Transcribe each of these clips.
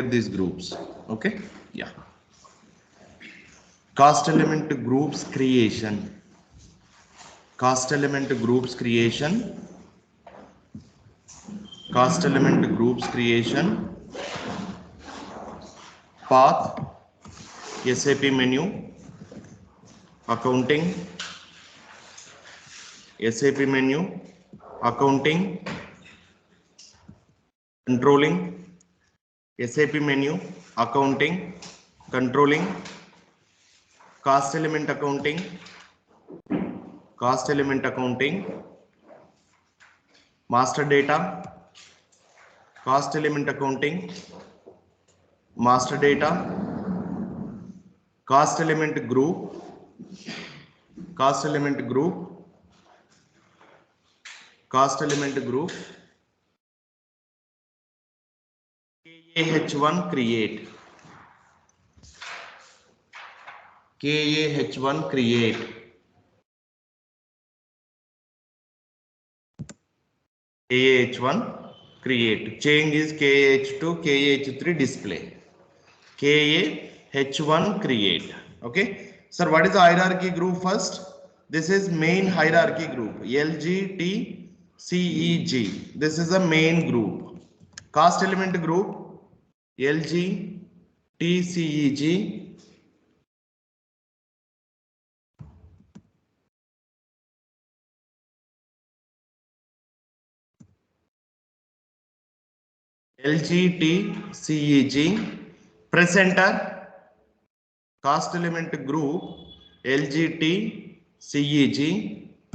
these groups. Okay, yeah. Cast element groups creation. Cast element groups creation. Cast element groups creation. Path. SAP menu. Accounting. SAP menu. Accounting. Controlling. SAP menu. Accounting. Controlling. Cast element accounting. Cost element accounting, master data, cost element accounting, master data, cost element group, cost element group, cost element group, KAH1 create, KAH1 create, KAH1 create, change is KAH2, KAH3 display, KAH1 create. Okay, sir, what is the hierarchy group first? This is main hierarchy group, LGTCEG. This is a main group. Cast element group, LGTCEG. LGTCEG. Presenter, cast element group, LGTCEG.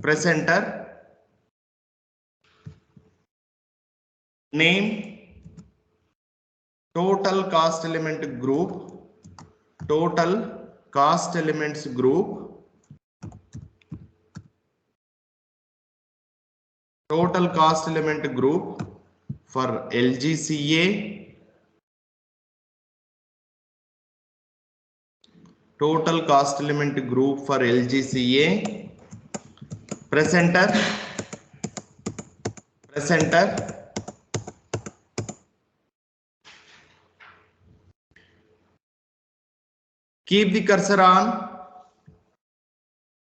Presenter. Name, total cast element group, total cast elements group, total cast element group for LGCA, total cast element group for LGCA, presenter, presenter, keep the cursor on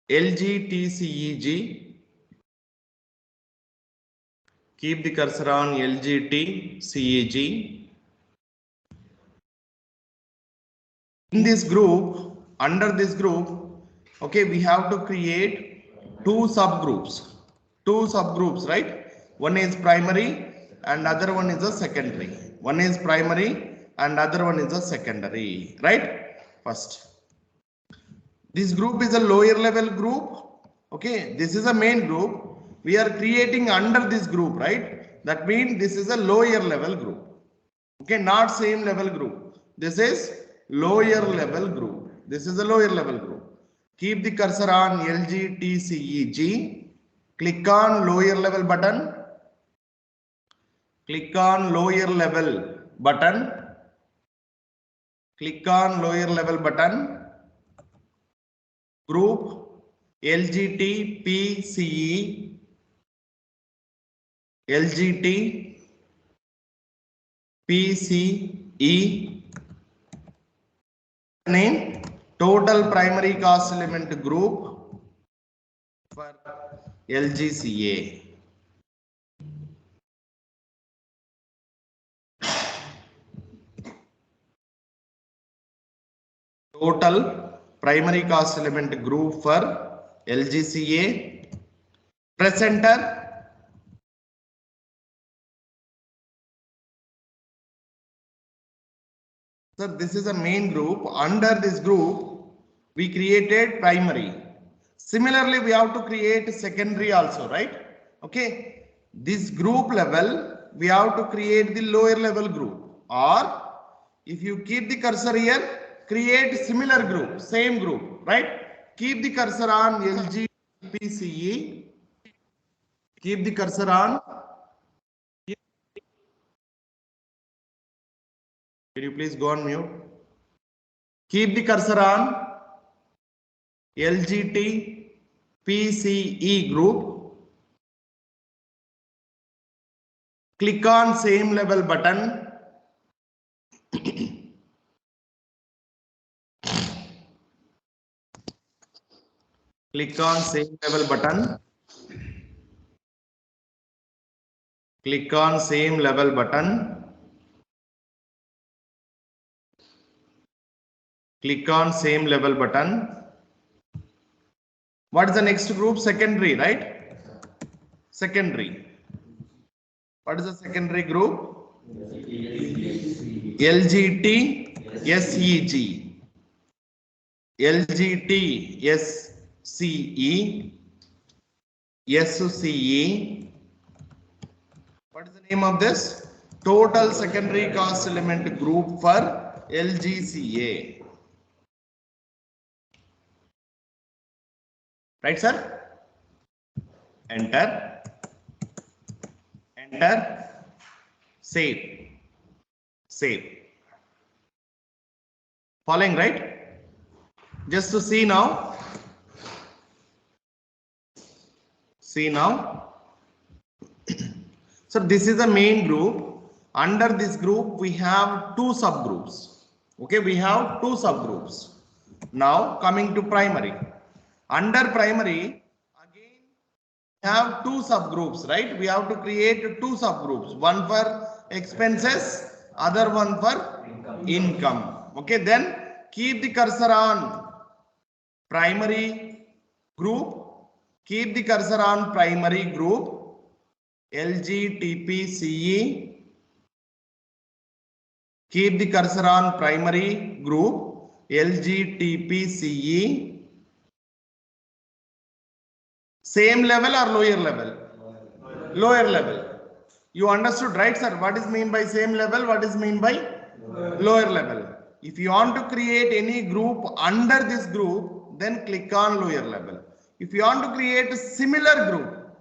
LGTCEG, keep the cursor on LGTCEG. In this group, under this group, okay, we have to create two subgroups, right? One is primary and other one is a secondary. One is primary and other one is a secondary, right? First, this group is a lower level group. Okay, this is a main group. We are creating under this group, right? That means this is a lower level group. Okay, not same level group. This is lower level group. This is a lower level group. Keep the cursor on LGTCEG. Click on lower level button. Click on lower level button. Click on lower level button. Group LGTPCE. LGTPCE. Name, total primary cast element group for LGCA. Total primary cast element group for LGCA. Presenter, so this is a main group. Under this group, we created primary. Similarly, we have to create secondary also, right? Okay. This group level, we have to create the lower level group. Or if you keep the cursor here, create similar group, same group, right? Keep the cursor on LGPCE. Keep the cursor on. Can you please go on mute? Keep the cursor on LGTPCE group. Click on same level button. Click on same level button. Click on same level button. Click on same level button. What is the next group? Secondary, right? Secondary. What is the secondary group? LGT, SEG. LGT, SCE, SCE. What is the name of this? Total secondary cost element group for LGCA. Right, sir? Enter. Enter. Save. Save. Following, right? Just to see now. See now. So this is the main group. Under this group, we have two subgroups. Okay, we have two subgroups. Now coming to primary. Under primary, again we have two subgroups, right? We have to create two subgroups. One for expenses, other one for income. Okay, then keep the cursor on primary group. Keep the cursor on primary group. LGTPCE. Keep the cursor on primary group. LGTPCE. Same level or lower level? Lower level. You understood, right, sir? What is mean by same level? What is mean by lower level? If you want to create any group under this group, then click on lower level. If you want to create a similar group,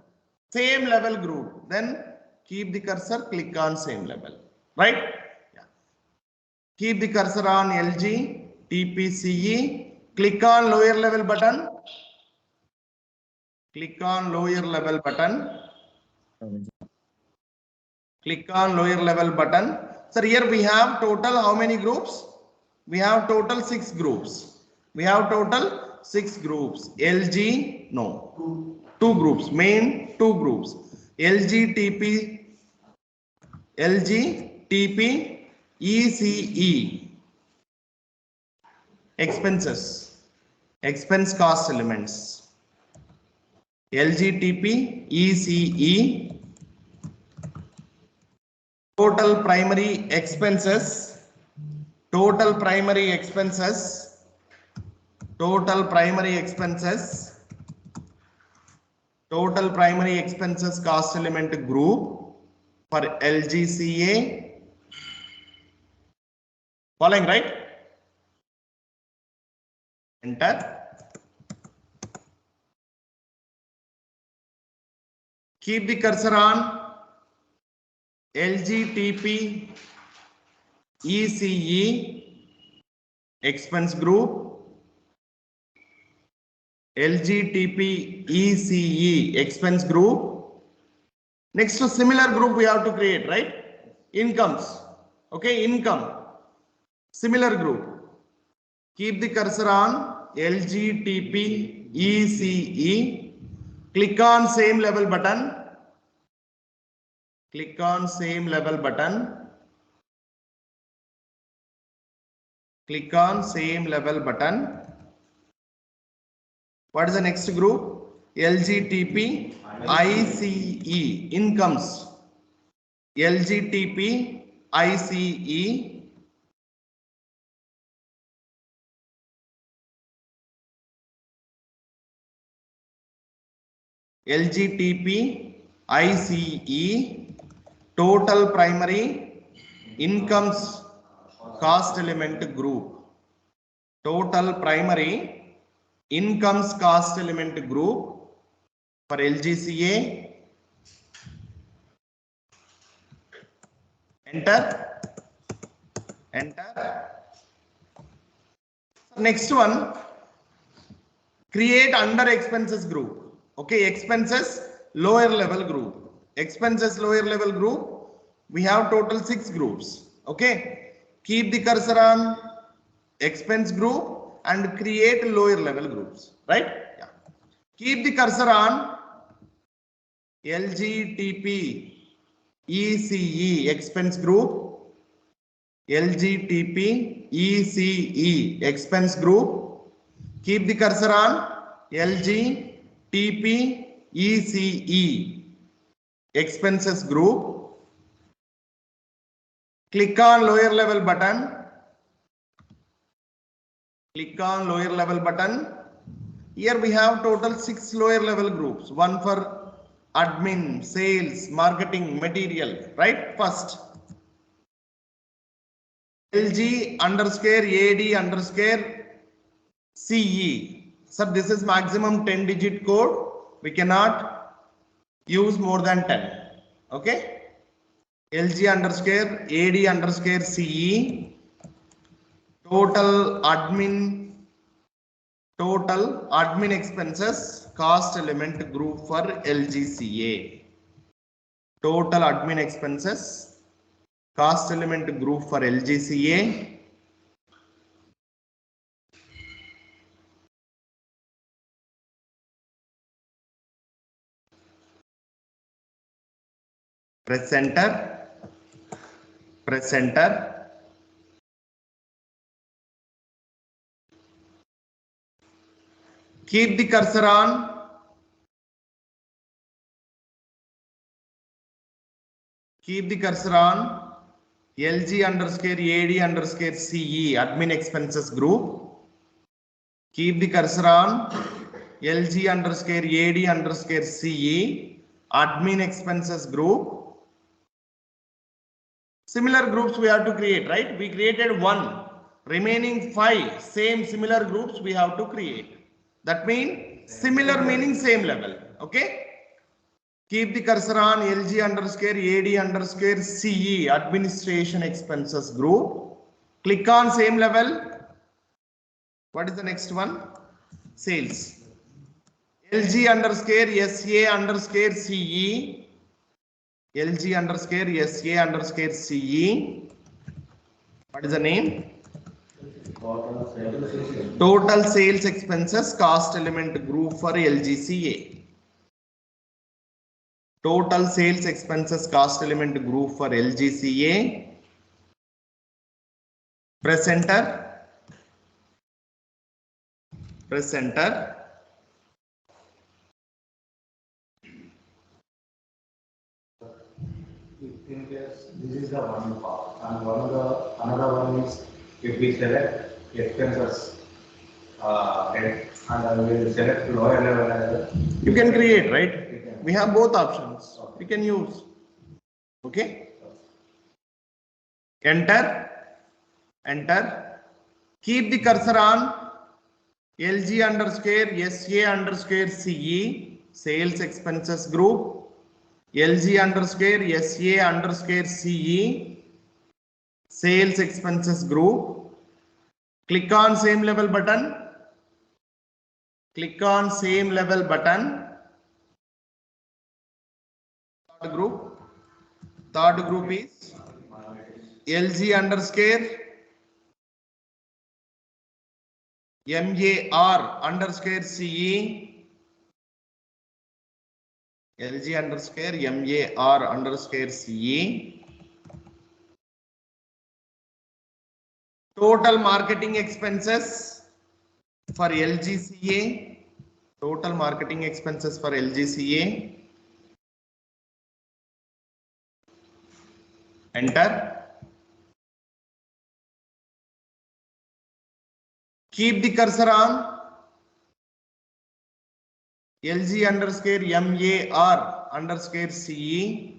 same level group, then keep the cursor, click on same level, right? Yeah. Keep the cursor on LG, TPCE, click on lower level button. Click on lower level button. Click on lower level button. Sir, here we have total how many groups? We have total 6 groups. We have total 6 groups. LG, no, 2 groups, main 2 groups. LG, TP, ECE. Expenses, expense cost elements. LGTP, ECE. Total primary expenses. Total primary expenses. Total primary expenses. Total primary expenses cost element group for LGCA. Following, right? Enter. Keep the cursor on LGTP ECE expense group. LGTP ECE expense group. Next to similar group we have to create, right? Incomes. Okay, income. Similar group. Keep the cursor on LGTP ECE. Click on same level button. Click on same level button. Click on same level button. What is the next group? LGTP ICE incomes. LGTP ICE. LGTP ICE. Total primary incomes cost element group. Total primary incomes cost element group for LGCA. Enter. Enter. Next one, create under expenses group. Okay, expenses lower level group. Expenses lower level group. We have total 6 groups. Okay, keep the cursor on expense group and create lower level groups. Right? Yeah. Keep the cursor on LGTP ECE expense group. LGTP ECE expense group. Keep the cursor on LGTP ECE expenses group. Click on lower level button. Click on lower level button. Here we have total 6 lower level groups. One for admin, sales, marketing, material, right? First, LG underscore AD underscore CE. So this is maximum 10 digit code. We cannot use more than 10. Okay. LG underscore AD underscore CE. Total admin expenses cost element group for LGCA. Total admin expenses cost element group for LGCA. Press enter. Press enter. Keep the cursor on LG underscore AD underscore CE admin expenses group. Keep the cursor on LG underscore AD underscore CE admin expenses group. Similar groups we have to create, right? We created one. Remaining 5 same similar groups we have to create. That means similar meaning same level. Okay. Keep the cursor on LG underscore AD underscore CE administration expenses group. Click on same level. What is the next one? Sales. LG underscore SA underscore CE. LG underscore SA underscore CE. What is the name? Total sales expenses cost element group for LGCA. Total sales expenses cost element group for LGCA. Press enter. Press enter. In case this is the one part, and another one is if we select expenses and we will select lower level as well. You can create, right? We have both options. You can use. Okay. Enter. Enter. Keep the cursor on LG underscore SA underscore CE sales expenses group. LG underscore SA underscore CE sales expenses group. Click on same level button. Click on same level button. Third group. Third group is LG underscore MAR underscore CE. LG underscore MAR underscore CE. Total marketing expenses for LGCA. Total marketing expenses for LGCA. Enter. Keep the cursor on LG underscore MAR underscore CE.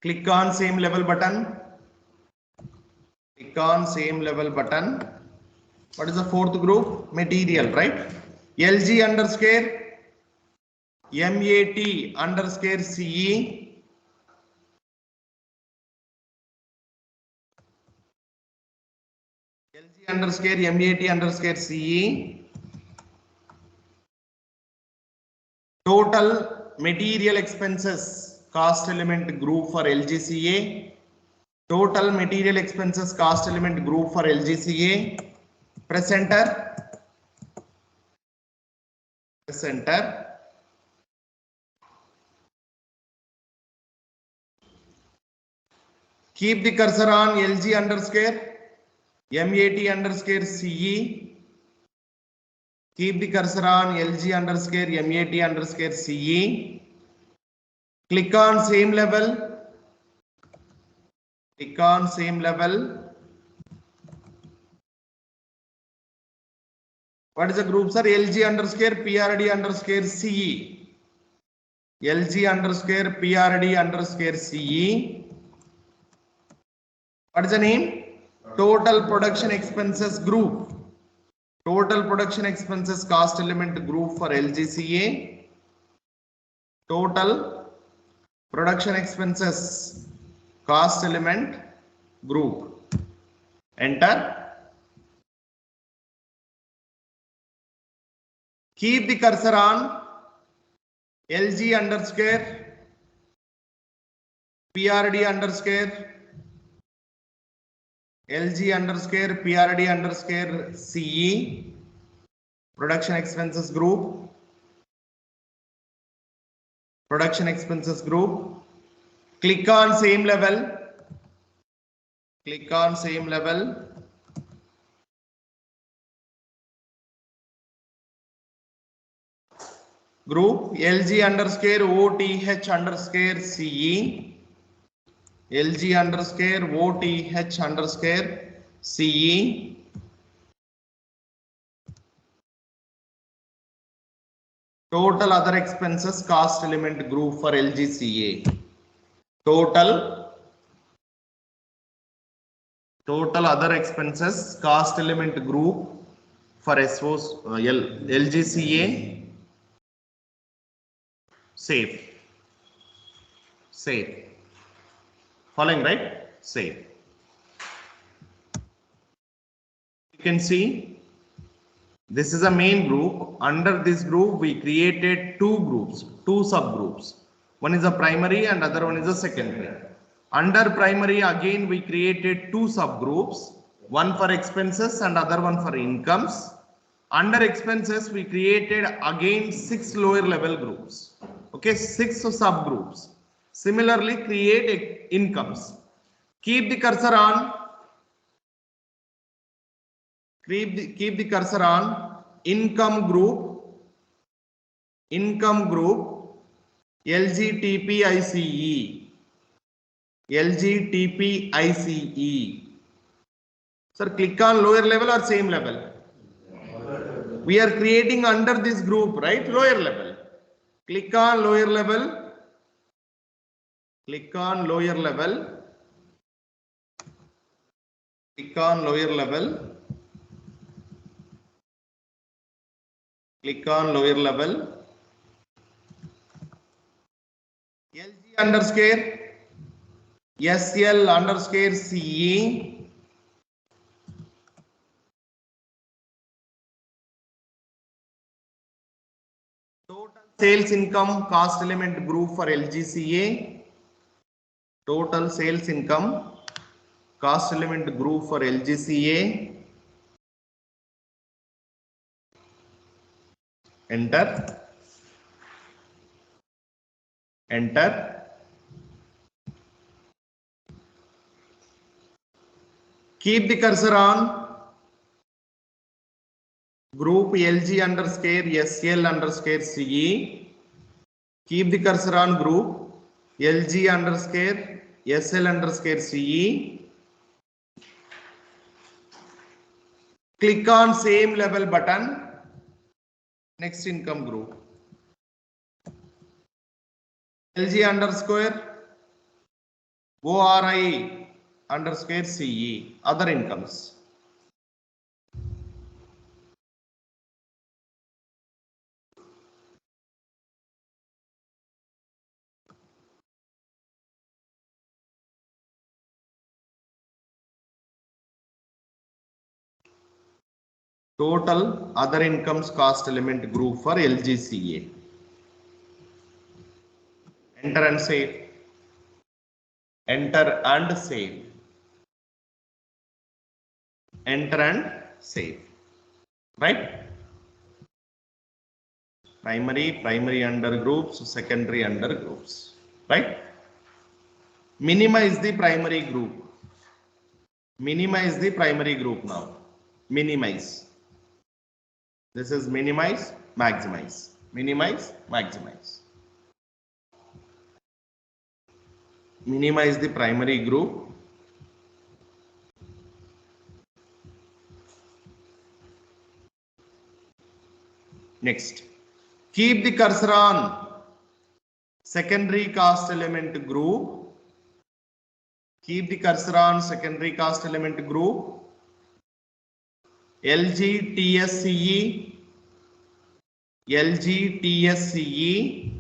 Click on same level button. Click on same level button. What is the fourth group? Material, right? LG underscore MAT underscore CE. LG underscore MAT underscore CE. Total material expenses cost element group for LGCA. Total material expenses cost element group for LGCA. Press enter. Press enter. Keep the cursor on LG underscore MAT underscore CE. Keep the cursor on LG underscore MAT underscore CE. Click on same level. Click on same level. What is the group, sir? LG underscore PRD underscore CE. LG underscore PRD underscore CE. What is the name? Total production expenses group. Total production expenses cost element group for LGCA. Total production expenses cost element group. Enter. Keep the cursor on LG underscore PRD underscore LG underscore PRD underscore CE. Production expenses group. Production expenses group. Click on same level. Click on same level. Group LG underscore OTH underscore CE. LG underscore OTH underscore CE. Total other expenses cost element group for LGCA. Total other expenses cost element group for LGCA. Save. Save. Following, right? Save. You can see this is a main group. Under this group, we created two groups, two subgroups. One is a primary and other one is a secondary. Under primary, again, we created two subgroups, one for expenses and other one for incomes. Under expenses, we created again 6 lower level groups. Okay, 6 subgroups. Similarly, create incomes. Keep the cursor on. Keep the cursor on income group. Income group. LGTPICE. LGTPICE. Sir, click on lower level or same level? We are creating under this group, right? Lower level. Click on lower level. Click on lower level. Click on lower level. Click on lower level. LG underscore SL underscore CE. Total sales income cost element group for LGCA. Total sales income cost element group for LGCA. Enter. Enter. Keep the cursor on group LG underscore SL underscore CE. Keep the cursor on group LG underscore SL underscore CE. Click on same level button. Next income group. LG underscore ORI underscore CE. Other incomes. Total other incomes cost element group for LGCA. Enter and save. Enter and save. Enter and save. Right? Primary under groups, secondary under groups. Right? Minimize the primary group. Minimize the primary group now. Minimize. This is minimize, maximize. Minimize, maximize. Minimize the primary group. Next. Keep the cursor on secondary cast element group. Keep the cursor on secondary cast element group. LGTSCE. LGTSCE.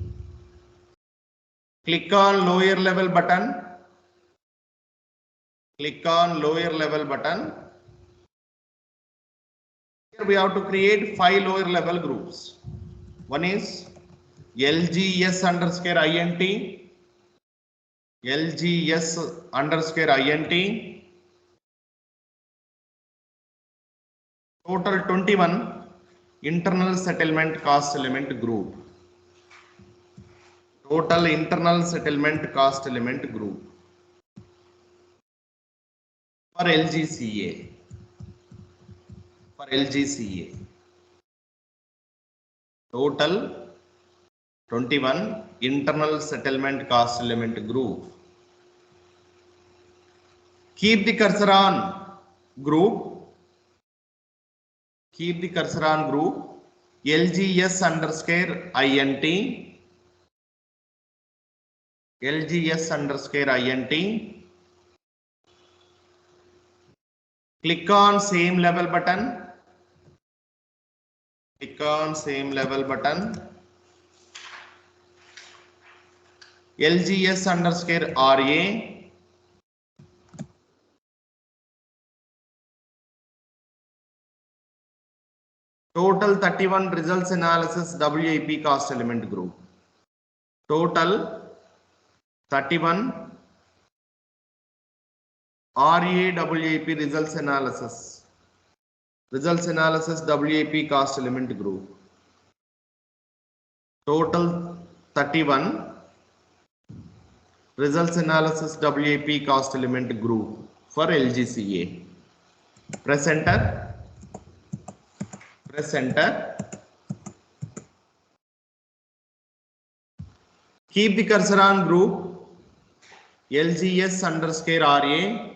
Click on lower level button. Click on lower level button. Here we have to create 5 lower level groups. One is LGS underscore INT. LGS underscore INT. Total 21 internal settlement cost element group. Total internal settlement cost element group for LGCA. For LGCA. Total 21 internal settlement cost element group. Keep the cursor on group. Keep the cursor on group. LGS underscore INT. LGS underscore INT. Click on same level button. Click on same level button. LGS underscore RA. Total 31 results analysis WIP cost element group. Total 31 RAWIP results analysis. Results analysis WIP cost element group. Total 31 results analysis WIP cost element group for LGCA. Press enter. Press enter. Keep the cursor on group LGS underscore RA.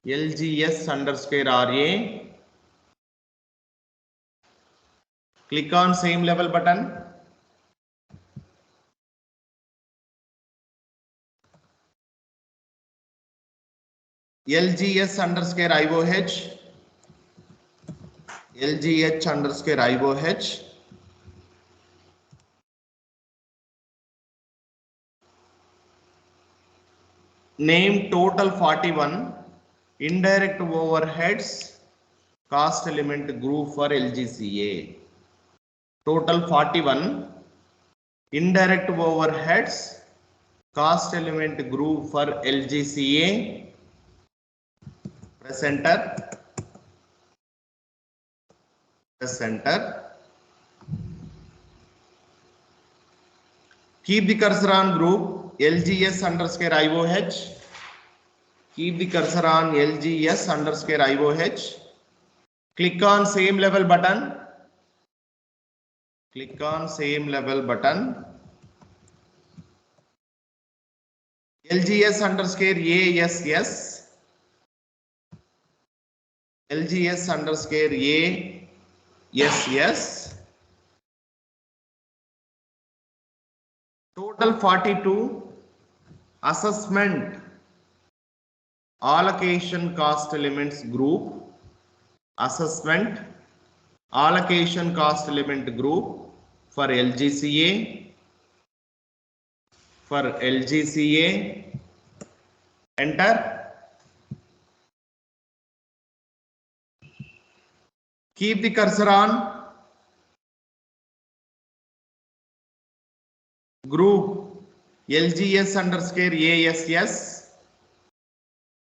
LGS underscore RA. Click on same level button. LGS underscore IOH. LGH underscore IOH. Name total 41 indirect overheads cost element group for LGCA. Total 41 indirect overheads cost element group for LGCA. Press enter. Press enter. Keep the cursor on group LGS underscore IOH. Keep the cursor on LGS underscore IOH. Click on same level button. Click on same level button. LGS underscore ASS. LGS underscore ASS. Total 42 assessment allocation cost elements group. Assessment allocation cost element group for LGCA. For LGCA. Enter. Keep the cursor on group LGS underscore ASS,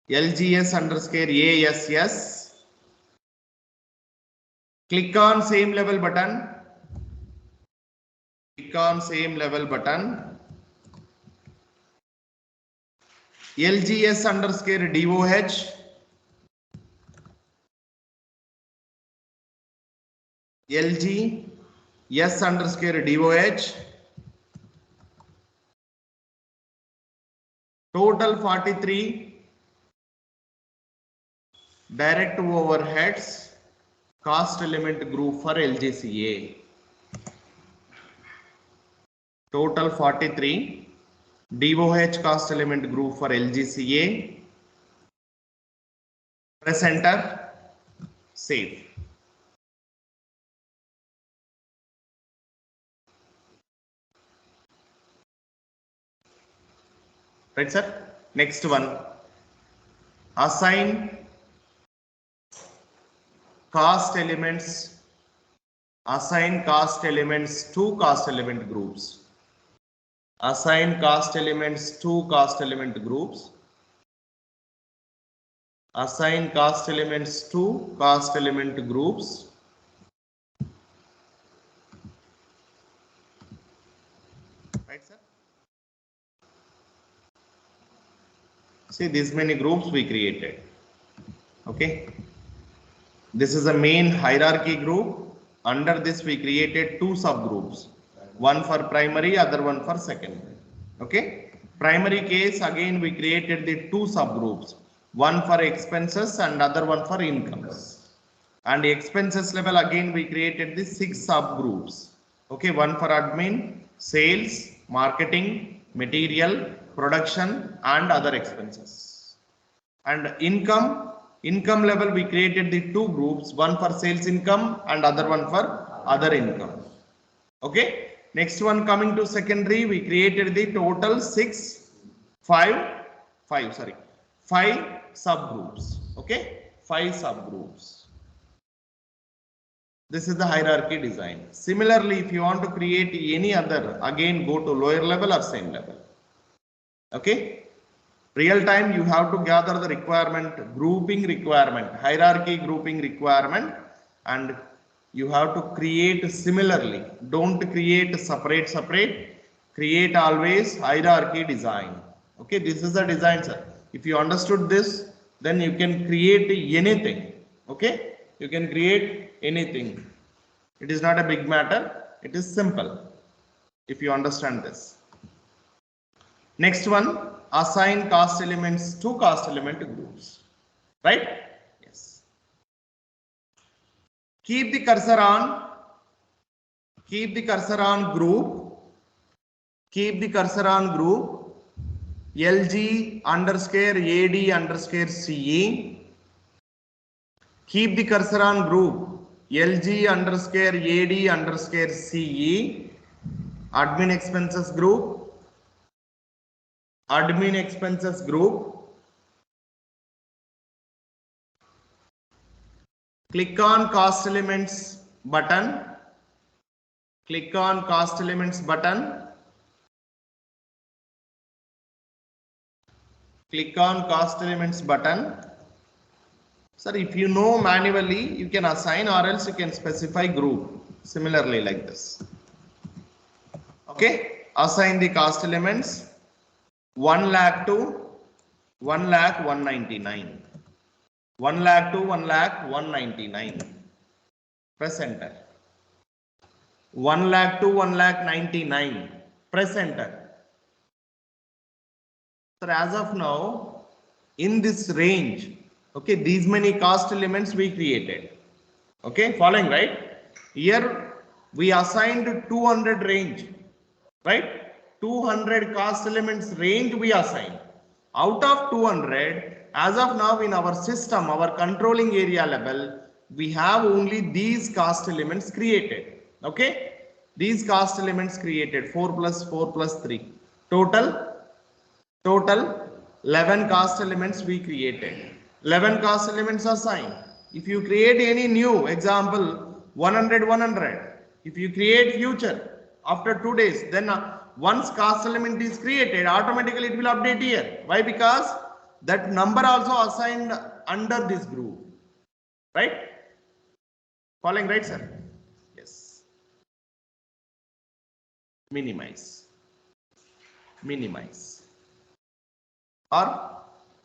LGS underscore ASS. Click on same level button. Click on same level button. LGS underscore DOH. LGS underscore DOH. Total 43. Direct overheads. Cost element group for LGCA. Total 43. DOH cost element group for LGCA. Press enter. Save. Right, sir? Next one. Assign cost elements. Assign cost elements to cost element groups. Assign cost elements to cost element groups. Assign cost elements to cost element groups. Right, sir? See, these many groups we created. Okay. This is a main hierarchy group. Under this, we created two subgroups. One for primary, other one for secondary. Okay. Primary case, again, we created the two subgroups. One for expenses and other one for incomes. And the expenses level, again, we created the 6 subgroups. Okay. One for admin, sales, marketing, material, production, and other expenses. And income level, we created the two groups, one for sales income and other one for other income. Okay. Next one, coming to secondary, we created the total 5 subgroups. Okay. 5 subgroups. This is the hierarchy design. Similarly, if you want to create any other, again go to lower level or same level. Okay. Real time, you have to gather the requirement, grouping requirement, hierarchy grouping requirement, and you have to create similarly. Don't create separate. Create always hierarchy design. Okay, this is the design, sir. If you understood this, then you can create anything. Okay, you can create anything. It is not a big matter. It is simple if you understand this. Next one, assign cost elements to cost element groups. Right? Yes. Keep the cursor on group. Keep the cursor on group. LG underscore AD underscore CE. Keep the cursor on group. LG underscore AD underscore CE. Admin expenses group. Admin expenses group. Click on cost elements button. Click on cost elements button. Click on cost elements button. Sir, if you know manually, you can assign or else you can specify group. Similarly like this. Okay. Assign the cost elements. 1 lakh to 1 lakh 199. 1 lakh to 1 lakh 199. Press enter. 1 lakh to 1 lakh 99. Press enter. So as of now, in this range, okay, these many cost elements we created. Okay, following, right? Here we assigned 200 range, right? 200 cost elements range we assigned. Out of 200, as of now in our system, our controlling area level, we have only these cost elements created. Okay, these cost elements created 4 plus 4 plus 3. Total 11 cost elements we created. 11 cost elements assigned. If you create any new example, 100. If you create future after 2 days, then once cost element is created, automatically it will update here. Why? Because that number also assigned under this group, right? Following, right, sir? Yes. Minimize, or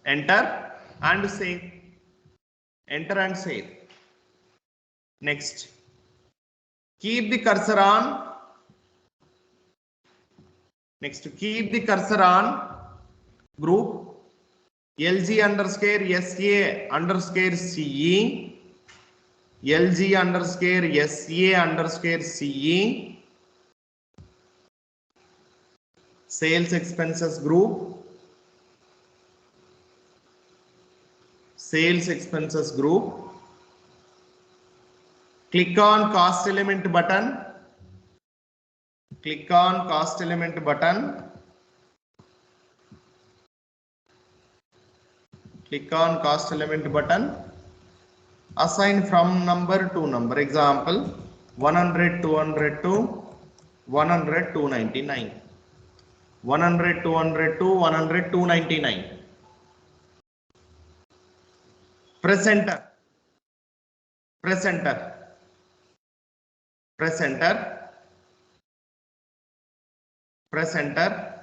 enter and save, enter and save. Next, keep the cursor on. Next, keep the cursor on group LG underscore SA underscore CE, LG underscore SA underscore CE, sales expenses group, sales expenses group. Click on cost element button. Click on cost element button. Click on cost element button. Assign from number to number. Example 100, 200 to 100, 299. 100, 200 to 100, 299. Press enter. Press enter. Press enter. Press enter.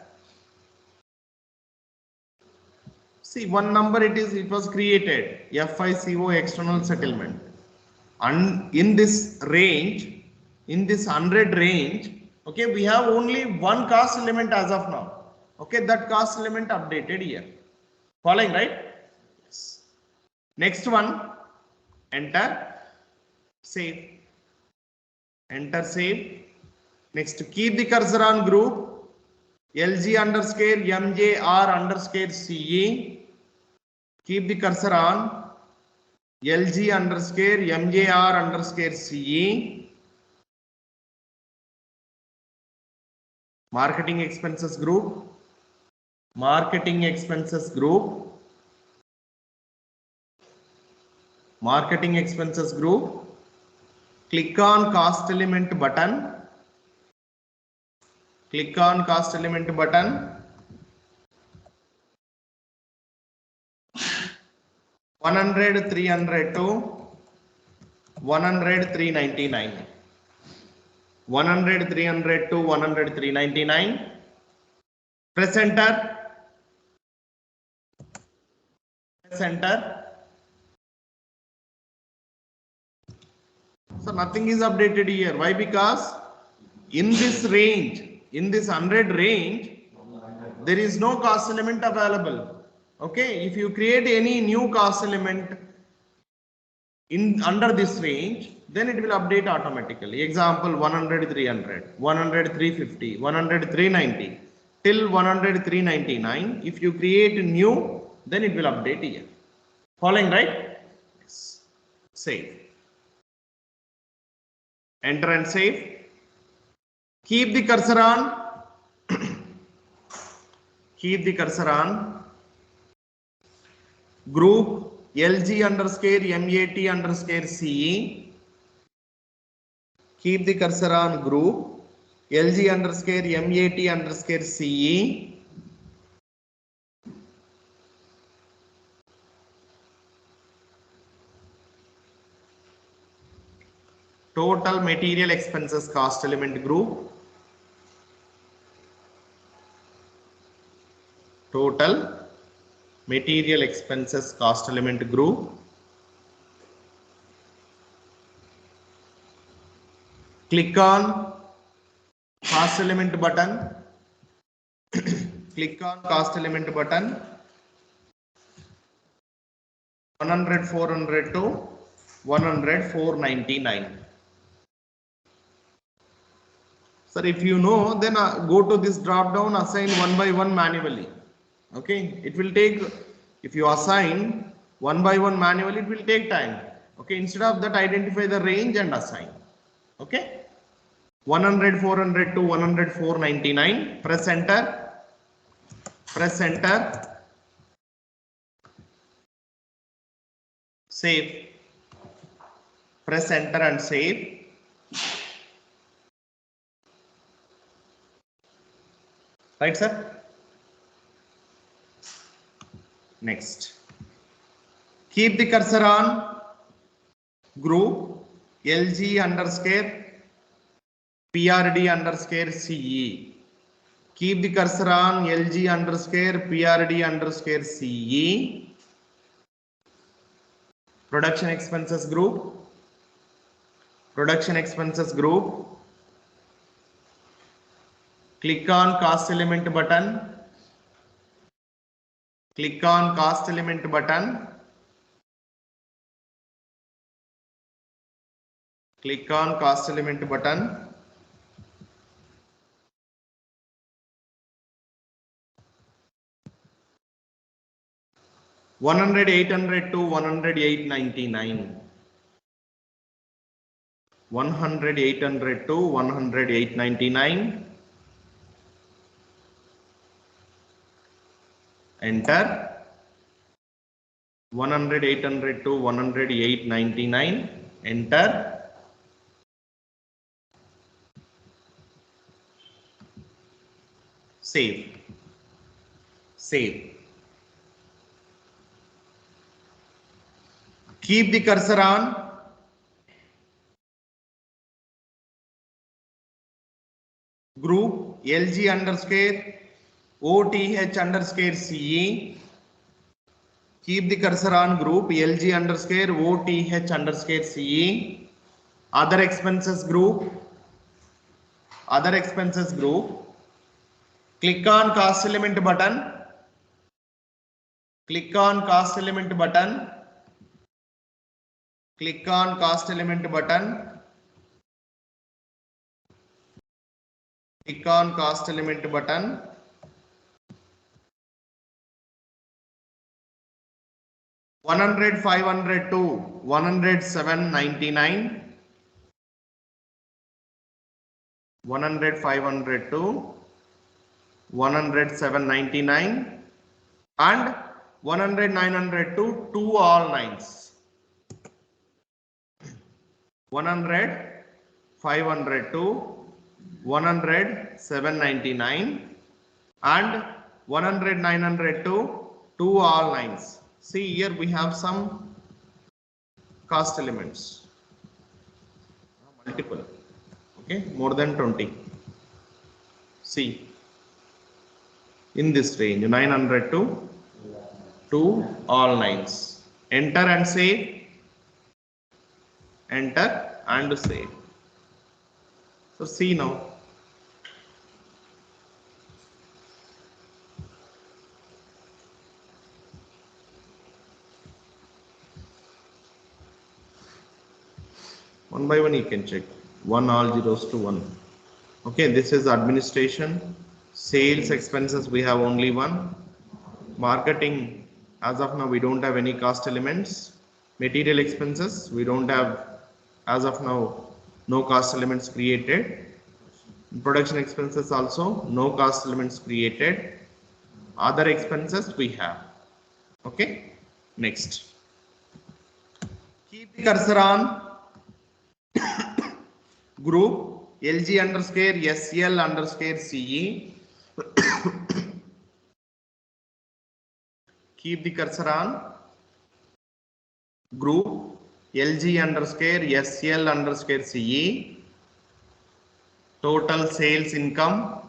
See, one number it was created, FICO external settlement. And in this range, in this 100 range, okay, we have only one cost element as of now. Okay, that cost element updated here. Following, right? Yes. Next one, enter, save. Enter, save. Next, keep the cursor on group LG underscore MJR underscore CE. Keep the cursor on LG underscore MJR underscore CE. Marketing expenses group. Marketing expenses group. Marketing expenses group. Click on cost element button. Click on cost element button. 100, 300 to 100, 399. 100, 300 to 100, 399. Press enter. Press enter. So nothing is updated here. Why? Because in this range, in this 100 range, there is no cost element available. Okay, if you create any new cost element in under this range, then it will update automatically. Example 100, 300, 100, 350, 100, 390 till 100, 399. If you create new, then it will update here. Following, right? Yes. Save. Enter and save. Keep the cursor on. Keep the cursor on group LG underscore MAT underscore CE. Keep the cursor on group LG underscore MAT underscore CE. Total material expenses cost element group. Total material expenses cost element group. Click on cost element button. Click on cost element button. 100, 400 to 100, 499. Sir, if you know, then go to this drop down, assign one by one manually. Okay, it will take, if you assign one by one manually, it will take time. Okay, instead of that, identify the range and assign. Okay, 100, 400 to 100, 499. Press enter. Press enter. Save. Press enter and save. Right, sir? Next. Keep the cursor on group LG underscore PRD underscore CE. Keep the cursor on LG underscore PRD underscore CE. Production expenses group. Production expenses group. Click on cost element button. Click on cost element button. Click on cost element button. $100, $800 to $100, $899. $100, $800 to $100, $899. Enter. $100, $800 to $100, $899. Enter. Save. Save. Keep the cursor on group LG underscore OTH underscore CE. Keep the cursor on group LG underscore OTH underscore CE. Other expenses group. Other expenses group. Click on cost element button. Click on cost element button. Click on cost element button. Click on cost element button. $100, $500 to $100, $799. $100, $500 to $100, $799. And $100, $900 to 2 all 9s. $100, $500 to $100, $799. And $100, $900 to 2 all 9s. See, here we have some cost elements, multiple, okay, more than 20. See, in this range, 900 to 2 all 9s. Enter and save. Enter and save. So see now. One by one you can check. 1 all zeros to 1. Okay, this is administration. Sales expenses we have only one. Marketing, as of now we don't have any cost elements. Material expenses we don't have, as of now, no cost elements created. Production expenses also no cost elements created. Other expenses we have. Okay, next. Keep the cursor on group LG underscore SL underscore CE. Keep the cursor on group LG underscore SL underscore CE. Total sales income.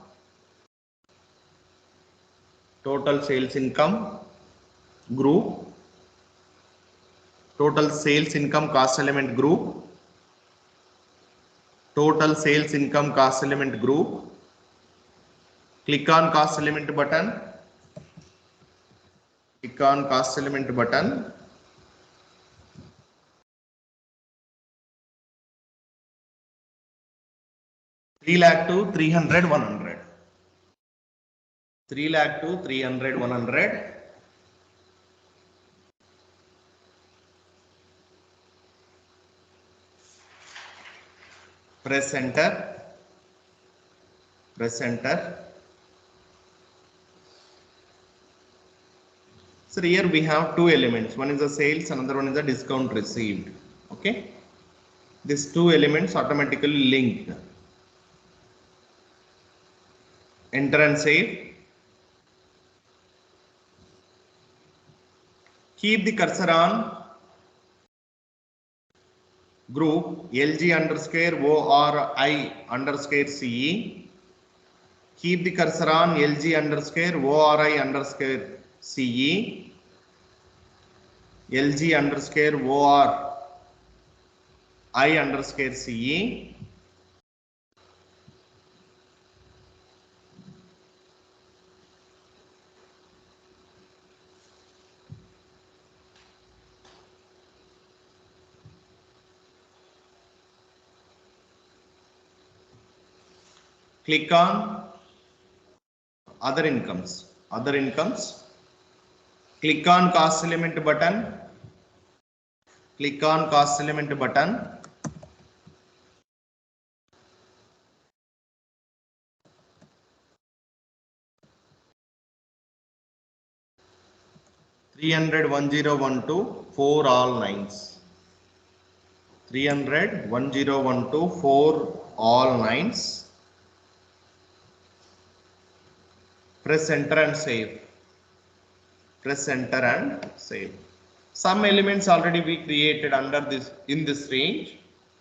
Total sales income group. Total sales income cost element group. Total sales income cost element group. Click on cost element button. Click on cost element button. $3 lakh to 300, 100. 3 lakh to 300, 100. Press enter. Press enter. So here we have two elements. One is the sales, another one is the discount received. Okay. These two elements automatically linked. Enter and save. Keep the cursor on group LG underscore ORI underscore CE. Keep the cursor on LG underscore ORI underscore CE. LG underscore ORI underscore CE. Click on other incomes. Other incomes. Click on cost element button. Click on cost element button. $300,1012 for all nines. 300,1012 for all nines. Press enter and save. Press enter and save. Some elements already we created under this in this range.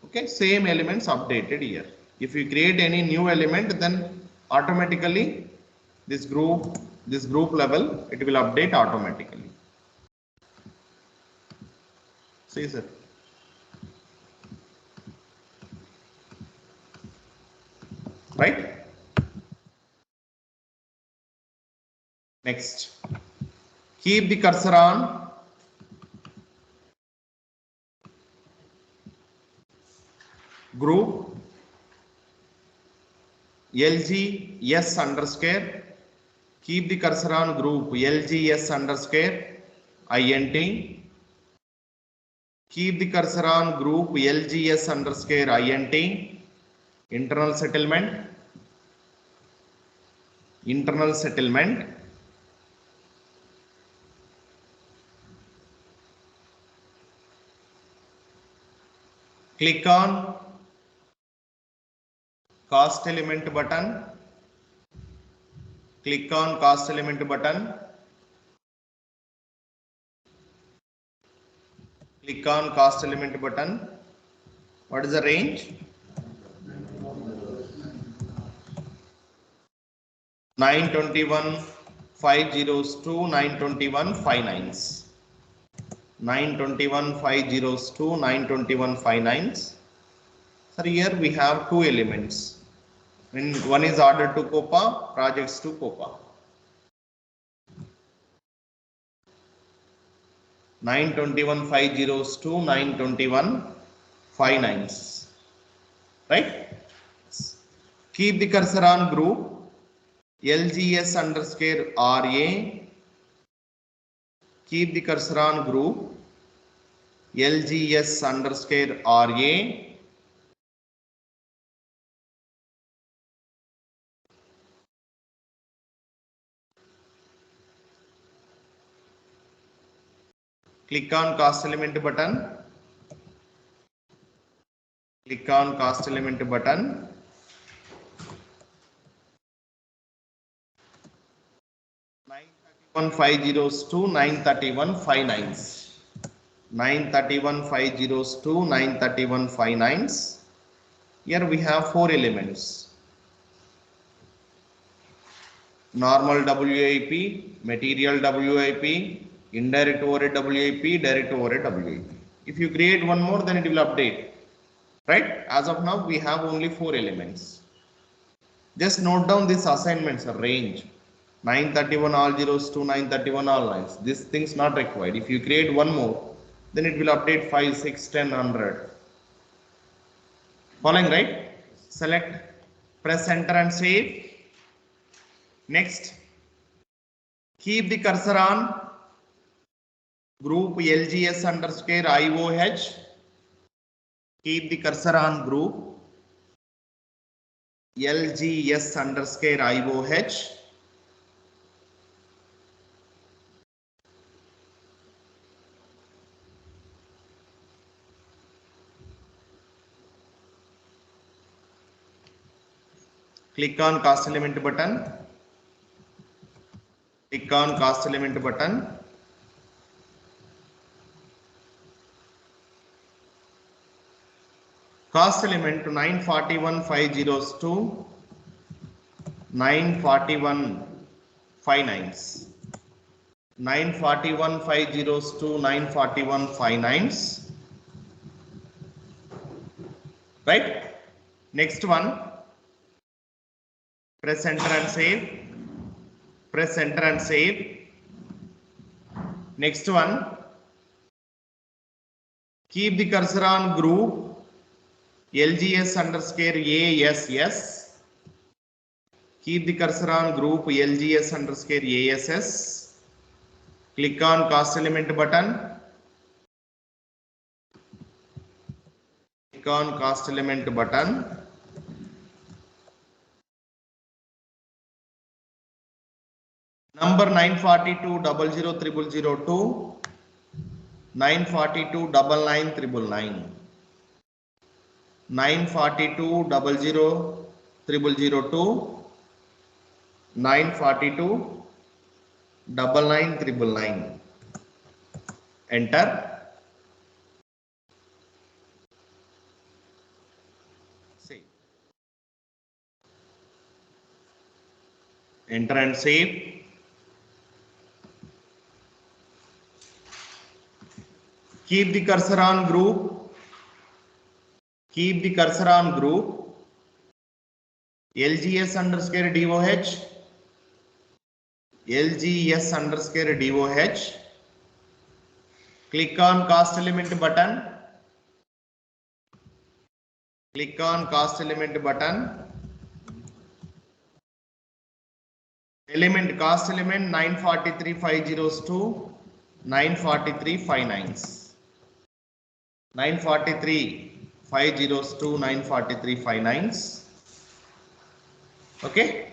Okay, same elements updated here. If you create any new element, then automatically this group level, it will update automatically. See, sir. Right? Next. Keep the cursor on group LGS underscore. Keep the cursor on group LGS underscore INT. Keep the cursor on group LGS underscore INT. Internal settlement. Internal settlement. Click on cost element button. Click on cost element button. Click on cost element button. What is the range? 921,502, 921,59. 921,502, 921,59. So here we have two elements. And one is order to COPA, projects to COPA. 921,502, 921,59. Right? Keep the cursor on group LGS underscore RA. Keep the cursor on group LGS underscore RA. Click on cost element button. Click on cost element button. One 502, 931,59. 931,502, 931,59. Here we have four elements. Normal WIP, material WIP, indirect overhead WIP, direct overhead WIP. If you create one more, then it will update. Right? As of now, we have only four elements. Just note down this assignments range. 931 all zeros to 931 all lines. This thing's not required. If you create one more, then it will update 5, 6, 10, 100. Following, right? Select, press enter and save. Next, keep the cursor on group LGS underscore IOH. Keep the cursor on group LGS underscore IOH. Click on cost element button. Click on cost element button. Cost element to 941,502, 941,59s. 941,502, 941,59s. Right? Next one. Press enter and save. Press enter and save. Next one. Keep the cursor on group LGS underscore ASS. Keep the cursor on group LGS underscore ASS. Click on cost element button. Click on cost element button. Number 942000002, 9429999, 942000002, 9429999. Enter. Save. Enter and save. Keep the cursor on group. Keep the cursor on group LGS underscore DOH. LGS underscore DOH. Click on cost element button. Click on cost element button. Element cost element 943,502, 943,59s. 943,502, 943,59s. Okay.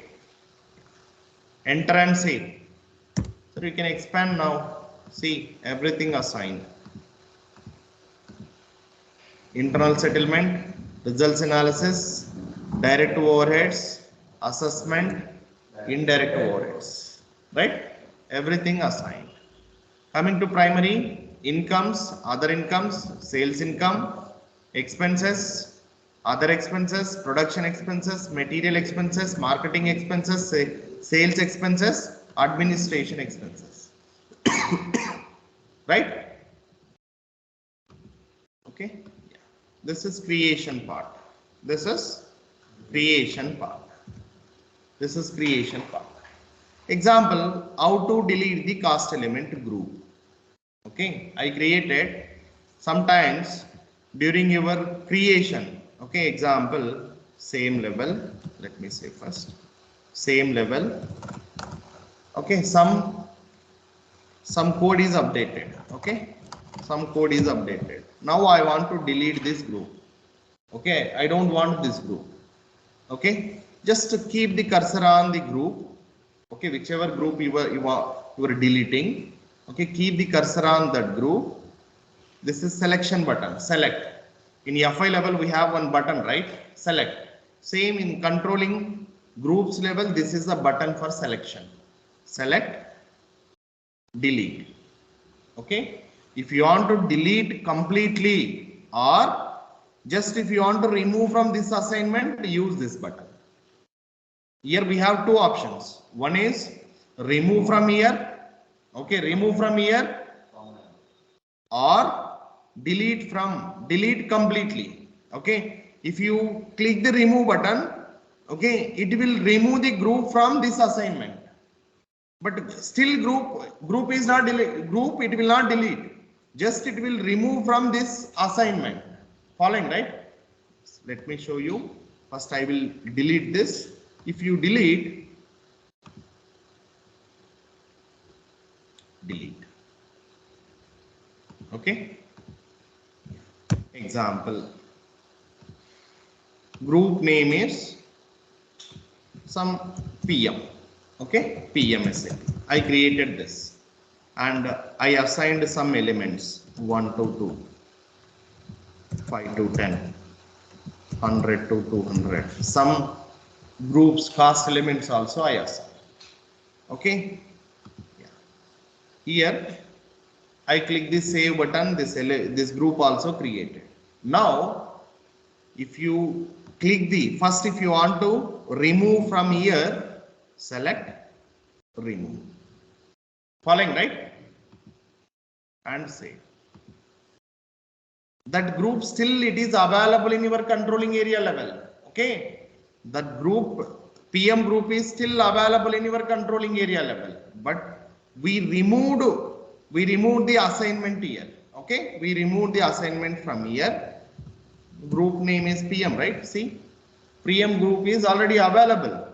Enter and save. So you can expand now. See, everything assigned. Internal settlement, results analysis, direct overheads, assessment, indirect overheads, right? Everything assigned. Coming to primary, incomes, other incomes, sales income, expenses, other expenses, production expenses, material expenses, marketing expenses, sales expenses, administration expenses. Right? Okay. Yeah. This is creation part. This is creation part. This is creation part. Example, how to delete the cost element group. Okay, I created sometimes during your creation. Okay, example, same level. Let me say first, same level. Okay, some code is updated. Okay, some code is updated. Now I want to delete this group. Okay, I don't want this group. Okay, just to keep the cursor on the group. Okay, whichever group you were deleting. Okay, keep the cursor on that group. This is selection button. Select. In FI level we have one button, right? Select. Same in controlling groups level. This is the button for selection. Select. Delete. Okay. If you want to delete completely or just if you want to remove from this assignment, use this button. Here we have two options. One is remove from here. Okay, remove from here or delete completely. Okay, if you click the remove button, okay, it will remove the group from this assignment. But still group is not delete. Group it will not delete. Just it will remove from this assignment. Following, right? Let me show you. First I will delete this. If you delete. Okay. Example. Group name is some PM. Okay. PMSA. I created this and I assigned some elements 1 to 2, 5 to 10, 100 to 200. Some groups, cast elements also I assign. Okay. Yeah. Here I click this save button, this group also created. Now, if you click the first, if you want to remove from here, select remove. Following, right? And save. That group still it is available in your controlling area level. Okay. That group, PM group is still available in your controlling area level, but we removed the assignment here. Okay. We removed the assignment from here. Group name is PM, right? See, PM group is already available.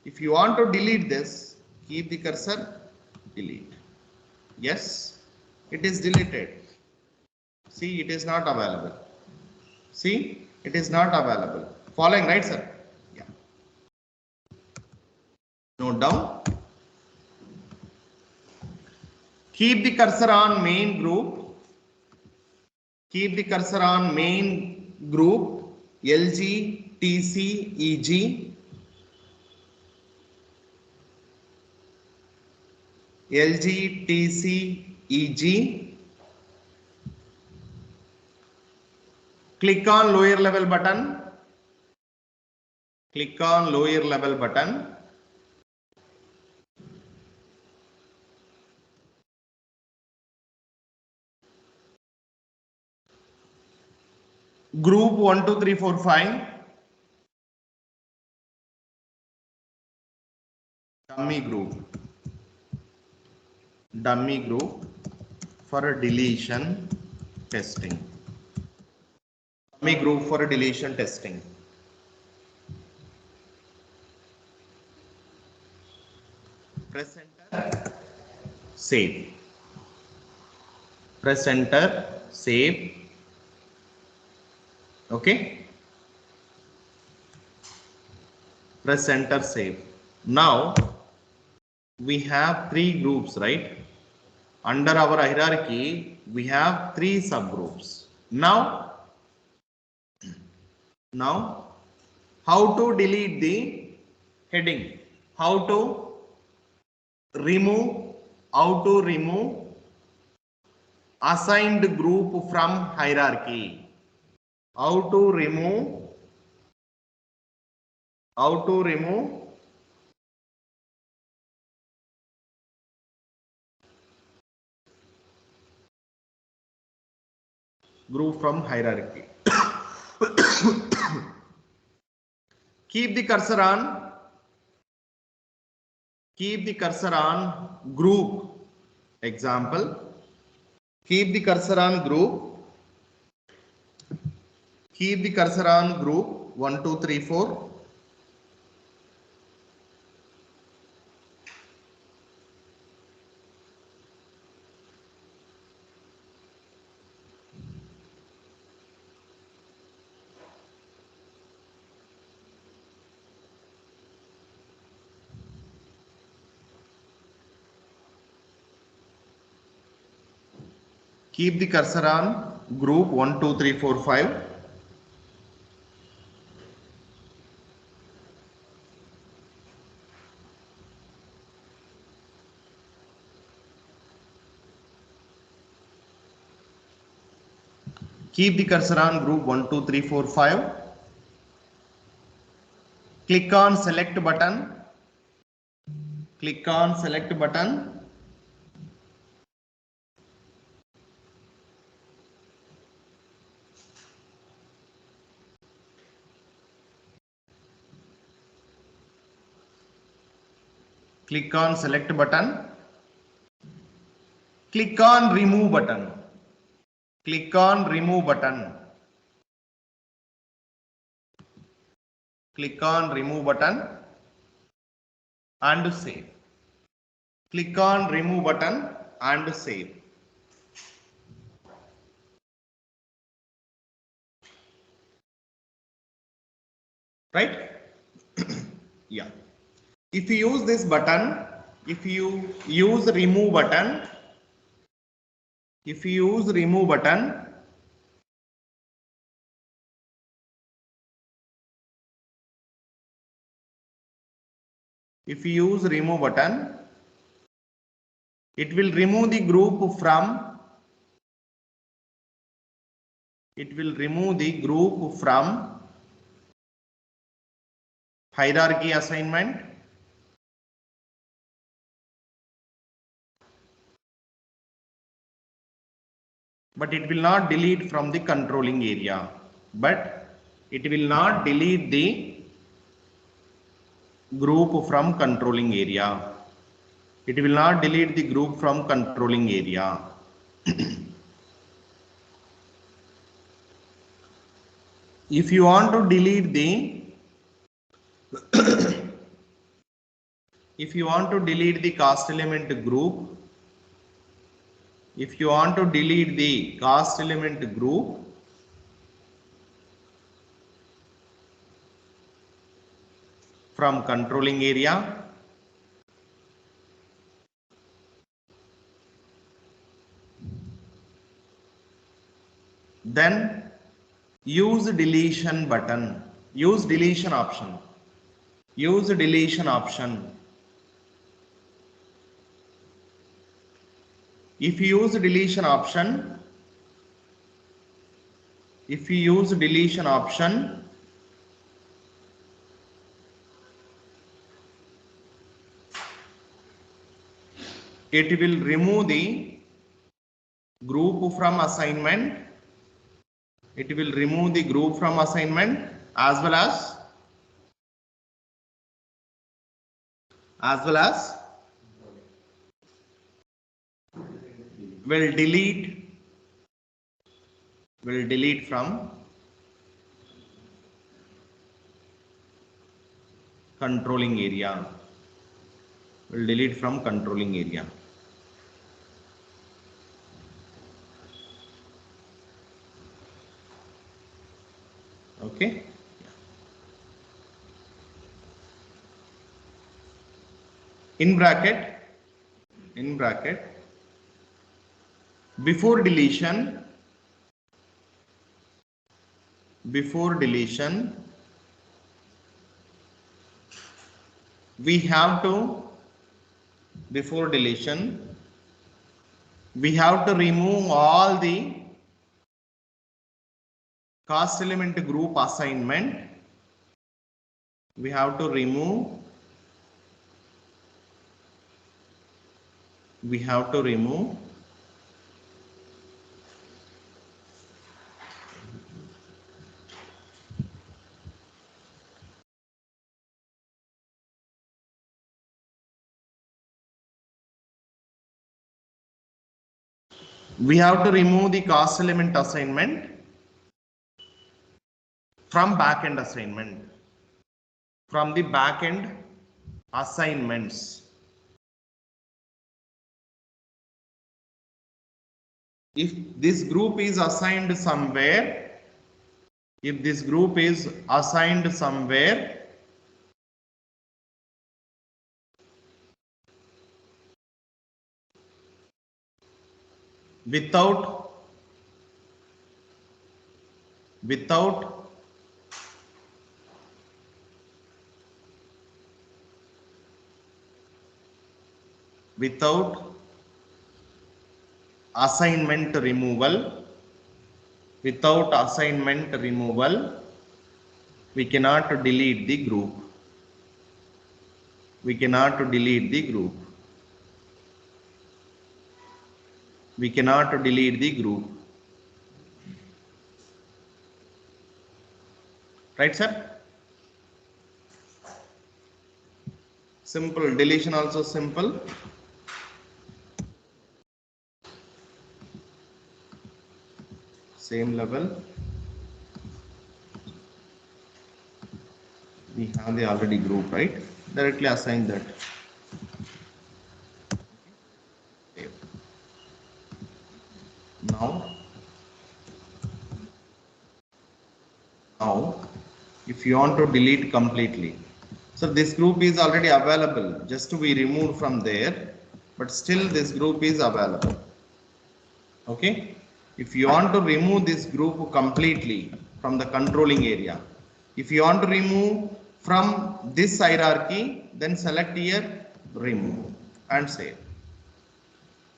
If you want to delete this, keep the cursor, delete. Yes, it is deleted. See, it is not available. See, it is not available. Following, right, sir? Yeah. Note down. Keep the cursor on main group. Keep the cursor on main group. LG, TC, EG. LG, TC, EG. Click on lower level button. Click on lower level button. Group 1, 2, 3, 4, 5. Dummy group. Dummy group for deletion testing. Dummy group for deletion testing. Press enter. Save. Press enter. Save. Okay. Press enter. Save. Now we have 3 groups, right? Under our hierarchy, we have 3 subgroups. Now, how to delete the heading? How to remove assigned group from hierarchy? How to remove group from hierarchy? Keep the cursor on group. Example, keep the cursor on group. Keep the cursor on group 1, 2, 3, 4. Keep the cursor on group 1, 2, 3, 4, 5. Keep the cursor on group 1, 2, 3, 4, 5. Click on select button. Click on select button. Click on select button. Click on remove button. Click on remove button. Click on remove button and save. Click on remove button and save. Right? Yeah. If you use this button, if you use remove button, if you use remove button, it will remove the group from hierarchy assignment, but it will not delete from the controlling area. But it will not delete the group from controlling area. It will not delete the group from controlling area. If you want to delete the if you want to delete the cast element group, if you want to delete the cast element group, from controlling area, then use deletion button, use deletion option, use deletion option. If you use deletion option, if you use deletion option, it will remove the group from assignment. It will remove the group from assignment as well as will delete from controlling area, will delete from controlling area. Okay. In bracket, before deletion, we have to, before deletion, we have to remove all the cast element group assignment. We have to remove the cast element assignment from backend assignment, from the backend assignments. If this group is assigned somewhere, without assignment removal, we cannot delete the group. We cannot delete the group. Right, sir? Simple. Deletion also simple. Same level. We have the already group, right? Directly assign that. Okay. Now, if you want to delete completely, so this group is already available, just to be removed from there, but still this group is available. Okay. If you want to remove this group completely from the controlling area, if you want to remove from this hierarchy, then select here remove and save.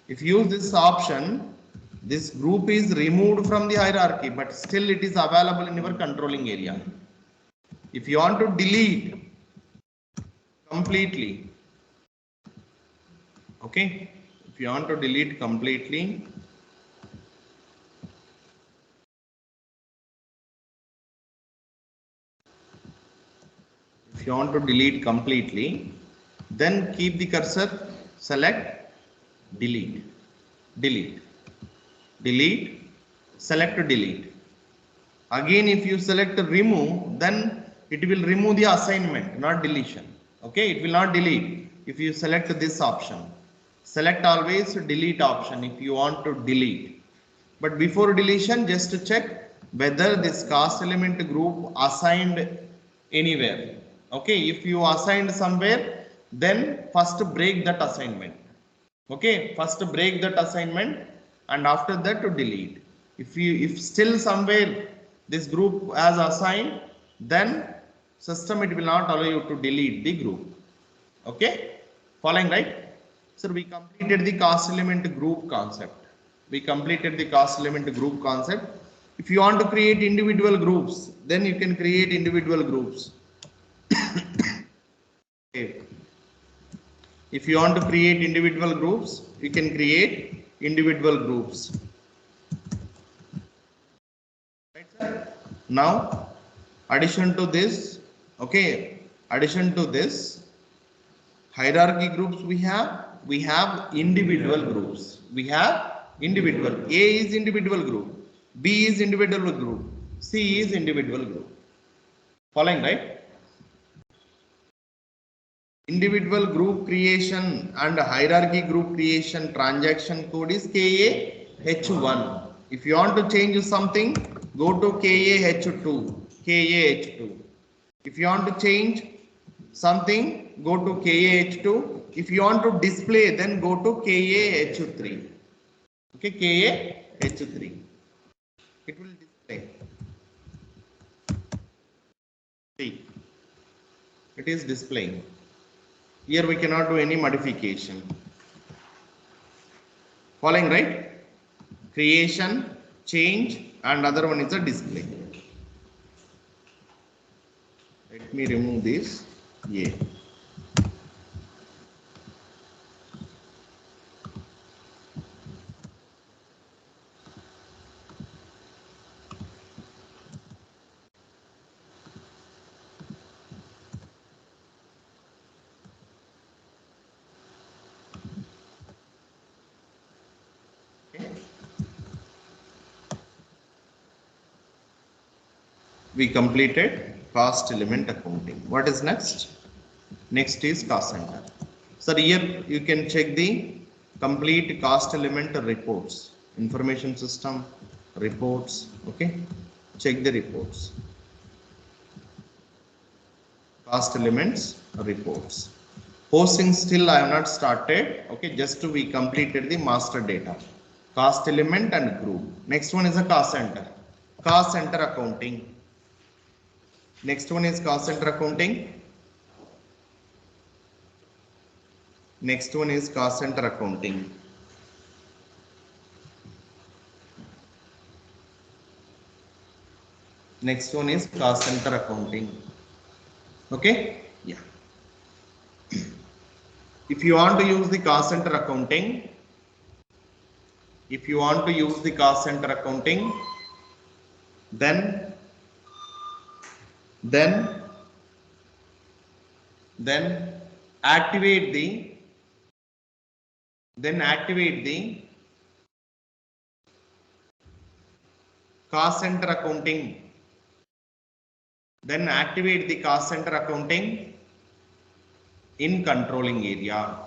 If you use this option, this group is removed from the hierarchy, but still it is available in your controlling area. If you want to delete completely, okay, if you want to delete completely, then keep the cursor, select delete, delete, delete, select delete. Again, if you select remove, then it will remove the assignment, not deletion. Okay, it will not delete. If you select this option, select always delete option if you want to delete. But before deletion, just to check whether this cast element group assigned anywhere. Okay, if you assigned somewhere, then first break that assignment. Okay, first break that assignment and after that to delete. If still somewhere this group as assigned, then system it will not allow you to delete the group. Okay, following, right? So we completed the cast element group concept. We completed the cast element group concept. If you want to create individual groups, then you can create individual groups. Okay. If you want to create individual groups, you can create individual groups. Right, sir? Now, addition to this, okay, addition to this hierarchy groups we have individual groups. We have individual. A is individual group, B is individual group, C is individual group. Following, right? Individual group creation and hierarchy group creation transaction code is KAH1. If you want to change something, go to KAH2. KAH2. If you want to change something, go to KAH2. If you want to display, then go to KAH3. Okay, KAH3. It will display. See, it is displaying. Here we cannot do any modification. Following, right? Creation, change, and other one is a display. Let me remove this. Yeah. We completed cost element accounting. What is next? Next is cost center. So here you can check the complete cost element reports, information system reports. Okay, check the reports, cost elements reports. Posting still I have not started. Okay, just we completed the master data, cost element and group. Next one is a cost center accounting. Next one is cost center accounting. Next one is cost center accounting. Next one is cost center accounting. Okay, yeah. If you want to use the cost center accounting, then activate the cost center accounting. Then activate the cost center accounting in controlling area.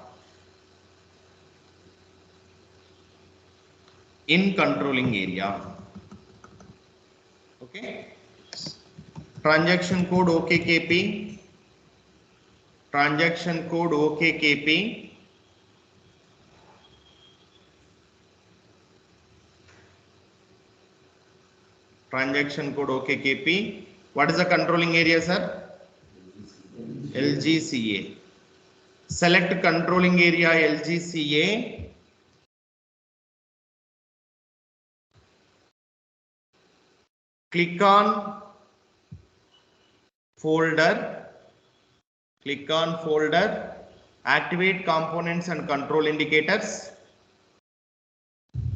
Okay. Transaction code OKKP. Transaction code OKKP. Transaction code OKKP. What is the controlling area, sir? LGCA. Select controlling area LGCA. Click on folder. Click on folder. Activate components and control indicators.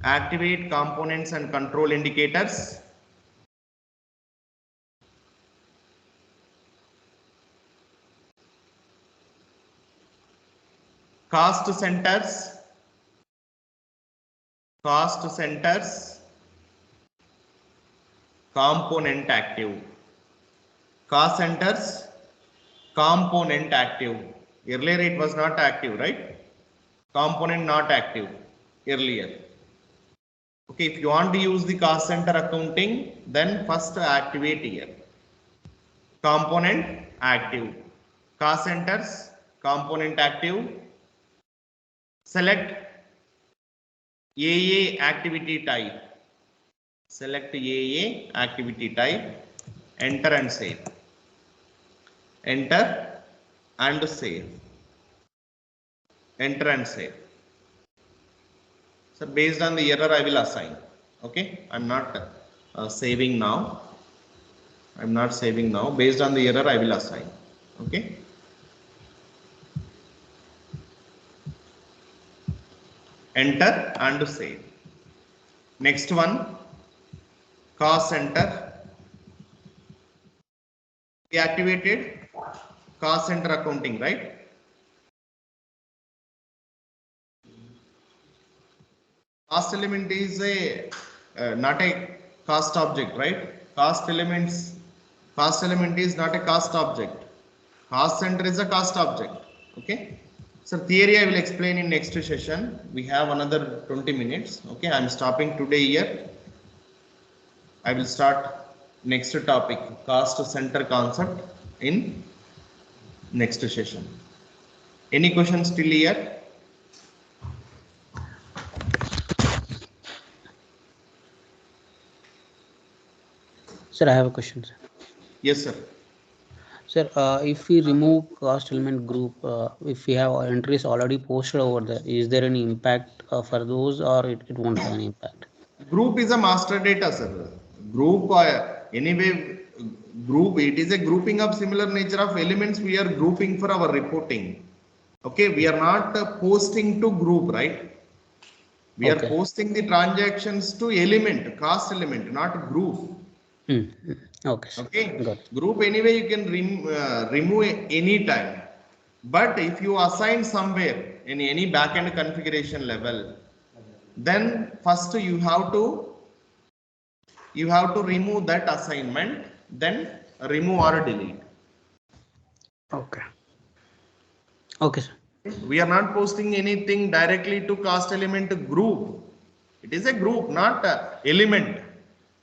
Activate components and control indicators. Cost centers. Cost centers. Component active. Cost centers. Component active. Earlier it was not active, right? Component not active earlier. Okay, if you want to use the cost center accounting, then first activate here. Component active. Cost centers, component active. Select AA activity type. Select AA activity type. Enter and save. Enter and save. Enter and save. So based on the error, I will assign. Okay, I'm not saving now. I'm not saving now. Based on the error, I will assign. Okay. Enter and save. Next one, cost center. We activated cost center accounting, right? Cost element is a not a cost object, right? Cost element is not a cost object. Cost center is a cost object. Okay. So theory I will explain in next session. We have another 20 minutes. Okay, I'm stopping today here. I will start next topic, cost center concept, in next session. Any questions till here? Sir, I have a question, sir. Yes, sir. Sir, if we remove cost element group, if we have entries already posted over there, is there any impact for those, or it won't have any impact? Group is a master data, sir. Group anyway, group, it is a grouping of similar nature of elements we are grouping for our reporting. Okay, we are not posting to group, right? We are posting the transactions to element, cost element, not group. Okay, sir. Okay, Got it. group anyway you can remove any time, but if you assign somewhere in any backend configuration level, then first you have to remove that assignment, then remove or delete. Okay. Okay, sir. We are not posting anything directly to cost element group. It is a group, not element.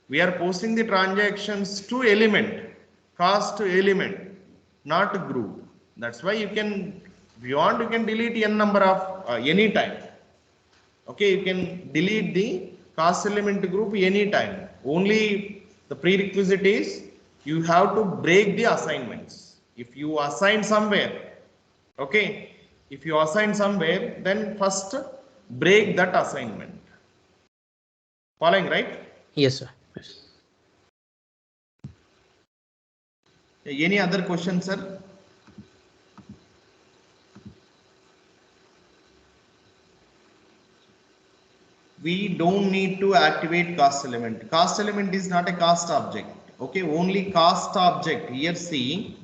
We are posting the transactions to element, cost to element, not group. That's why you can, if you want, you can delete n number of any time. Okay, you can delete the cost element group anytime. Only the prerequisite is you have to break the assignments. If you assign somewhere, okay, if you assign somewhere, then first break that assignment. Following, right? Yes, sir. Yes. Any other questions, sir? We don't need to activate cost element. Cost element is not a cost object. Okay, only cost object. Here see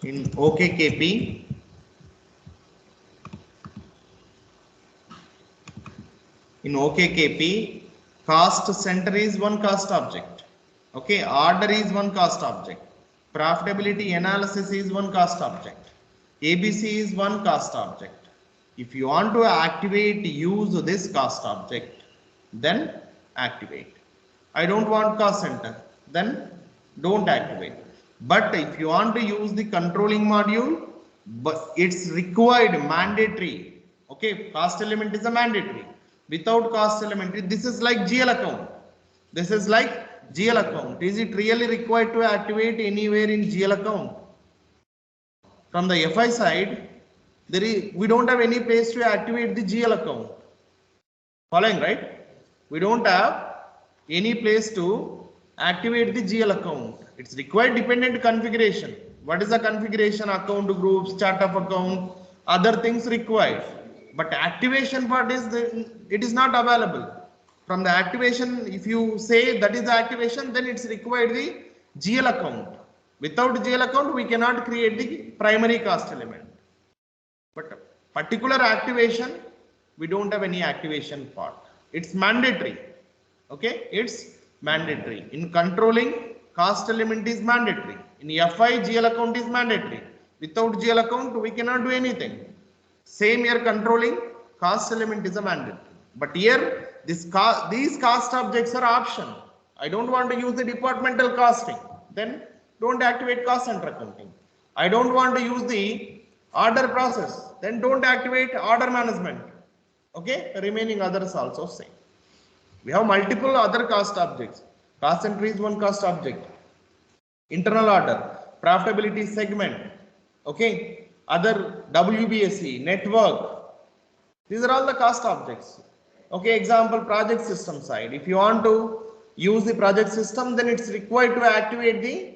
in OKKP. In OKKP, cost center is one cost object. Okay, order is one cost object. Profitability analysis is one cost object. ABC is one cost object. If you want to activate, use this cost object, then activate. I don't want cost center, then don't activate. But if you want to use the controlling module, but it's required, mandatory. Okay, cost element is a mandatory. Without cost element, this is like GL account. This is like GL account. Is it really required to activate anywhere in GL account? from the FI side, we don't have any place to activate the GL account. Following, right? We don't have any place to activate the GL account. It's required dependent configuration. What is the configuration? Account groups, chart of account, other things required. But activation part is it is not available. From the activation, if you say that is the activation, then it's required the GL account. Without GL account, we cannot create the primary cost element. But particular activation, we don't have any activation part. It's mandatory. Okay, it's mandatory. In controlling, cost element is mandatory. In FI, GL account is mandatory. Without GL account, we cannot do anything. Same here, controlling, cost element is a mandatory. But here, these cost objects are option. I don't want to use the departmental costing. Then don't activate cost center accounting. I don't want to use the order process. Then don't activate order management. Okay, remaining others also same. We have multiple other cost objects. Cost entry is one cost object. Internal order, profitability segment. Okay, other WBSE, network. These are all the cost objects. Okay, example, project system side. If you want to use the project system, then it's required to activate the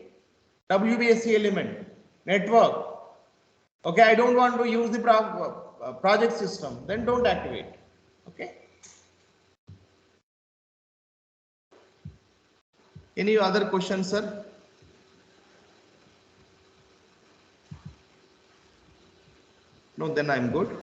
WBSE element, network. Okay, I don't want to use the project system, then don't activate. Okay. Any other questions, sir? No, then I'm good.